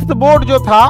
वक्फ board जो था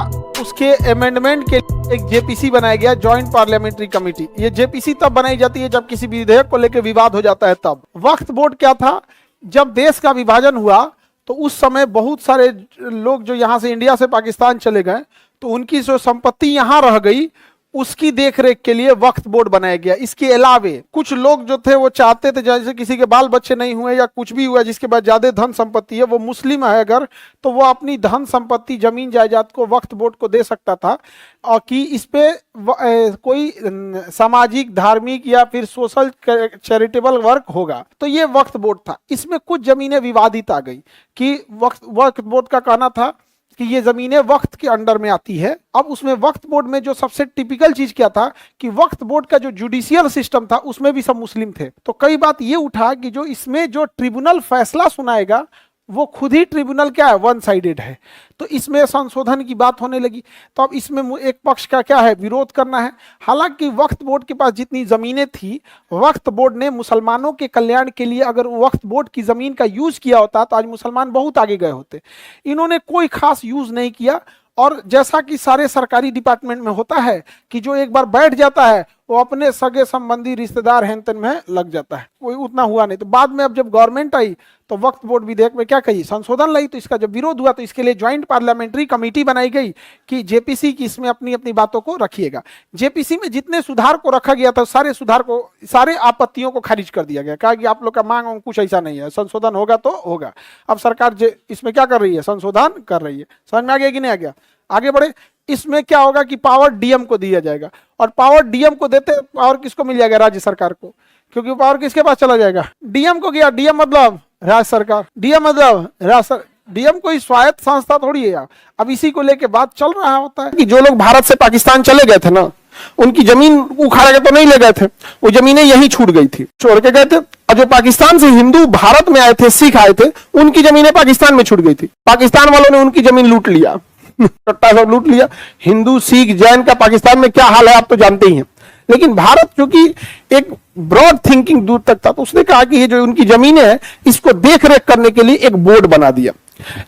उसके अमेंडमेंट के लिए एक जेपीसी बनाया गया, जॉइंट पार्लियामेंट्री कमेटी। ये जेपीसी तब बनाई जाती है जब किसी विधेयक को लेकर विवाद हो जाता है। तब वक्फ बोर्ड क्या था, जब देश का विभाजन हुआ तो उस समय बहुत सारे लोग जो यहाँ से इंडिया से पाकिस्तान चले गए तो उनकी जो संपत्ति यहाँ रह गई उसकी देखरेख के लिए वक्फ बोर्ड बनाया गया। इसके अलावे कुछ लोग जो थे वो चाहते थे जैसे किसी के बाल बच्चे नहीं हुए या कुछ भी हुआ जिसके पास ज्यादा धन संपत्ति है, वो मुस्लिम है अगर, तो वो अपनी धन संपत्ति जमीन जायदाद को वक्फ बोर्ड को दे सकता था और कि इस पे कोई सामाजिक धार्मिक या फिर सोशल चैरिटेबल वर्क होगा। तो ये वक्फ बोर्ड था। इसमें कुछ जमीनें विवादित आ गई कि वक्फ बोर्ड का कहना था कि ये जमीनें वक्फ के अंडर में आती है। अब उसमें वक्फ बोर्ड में जो सबसे टिपिकल चीज क्या था कि वक्फ बोर्ड का जो जुडिशियल सिस्टम था उसमें भी सब मुस्लिम थे। तो कई बात ये उठा कि जो इसमें जो ट्रिब्यूनल फैसला सुनाएगा वो खुद ही ट्रिब्यूनल क्या है, वन साइडेड है। तो इसमें संशोधन की बात होने लगी। तो अब इसमें एक पक्ष का क्या है, विरोध करना है। हालांकि वक्फ बोर्ड के पास जितनी जमीनें थी, वक्फ बोर्ड ने मुसलमानों के कल्याण के लिए अगर वक्फ बोर्ड की जमीन का यूज किया होता तो आज मुसलमान बहुत आगे गए होते। इन्होंने कोई खास यूज नहीं किया। और जैसा कि सारे सरकारी डिपार्टमेंट में होता है कि जो एक बार बैठ जाता है वो अपने सगे संबंधी रिश्तेदार हेनतेन में लग जाता है, कोई उतना हुआ नहीं। तो बाद में अब जब गवर्नमेंट आई तो वक्फ बोर्ड विधेयक में क्या कही, संशोधन लाई। तो इसका जब विरोध हुआ तो इसके लिए ज्वाइंट पार्लियामेंट्री कमेटी बनाई गई कि जेपीसी की इसमें अपनी अपनी बातों को रखिएगा। जेपीसी में जितने सुधार को रखा गया था सारे सुधार को, सारे आपत्तियों को खारिज कर दिया गया। कहा कि आप लोग का मांग कुछ ऐसा नहीं है, संशोधन होगा तो होगा। अब सरकार इसमें क्या कर रही है, संशोधन कर रही है। समझ में आ गया कि नहीं आ गया? आगे बढ़े। इसमें क्या होगा कि पावर डीएम को दिया जाएगा और पावर डीएम को देते पावर किसको मिल जाएगा, राज्य सरकार को, क्योंकि पावर किसके पास चला जाएगा, डीएम को गया। डीएम मतलब राज्य सरकार, डीएम मतलब डीएम कोई स्वायत्त संस्था थोड़ी है। अब इसी को लेके बात चल रहा होता है कि जो लोग भारत से पाकिस्तान चले गए थे ना, उनकी जमीन उखाड़ के तो नहीं ले गए थे, वो जमीनें यहीं छूट गई थी, छोड़ के गए थे। और जो पाकिस्तान से हिंदू भारत में आए थे, सिख आए थे, उनकी जमीनें पाकिस्तान में छूट गई थी। पाकिस्तान वालों ने उनकी जमीन लूट लिया, सब लूट लिया। हिंदू सिख जैन का पाकिस्तान में क्या हाल है आप तो जानते ही हैं। लेकिन भारत क्योंकि एक ब्रॉड थिंकिंग दूर तक था तो उसने कहा कि ये जो उनकी जमीनें हैं इसको देख रेख करने के लिए एक बोर्ड बना दिया।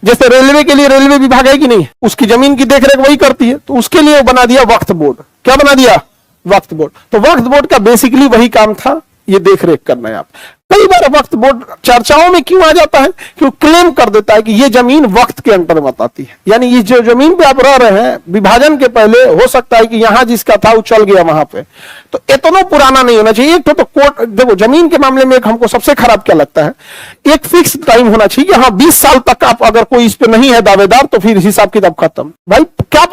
जैसे रेलवे के लिए रेलवे विभाग है कि नहीं, उसकी जमीन की देख रेख वही करती है, तो उसके लिए बना दिया वक्फ बोर्ड। क्या बना दिया, वक्फ बोर्ड। तो वक्फ बोर्ड का बेसिकली वही काम था, ये देख रेख करना है। आप कई बार वक्फ बोर्ड चर्चाओं में क्यों आ जाता है, क्यों क्लेम कर देता है कि ये जमीन वक्त के अंडर में आती है। यानी ये जो जमीन पे आप रह रहे हैं विभाजन के पहले हो सकता है कि यहां जिसका था वो चल गया वहां पे, तो इतना पुराना नहीं होना चाहिए। एक तो कोर्ट देखो, जमीन के मामले में एक हमको सबसे खराब क्या लगता है, एक फिक्स टाइम होना चाहिए। हाँ 20 साल तक आप अगर कोई इस पे नहीं है दावेदार तो फिर हिसाब किताब खत्म। भाई क्या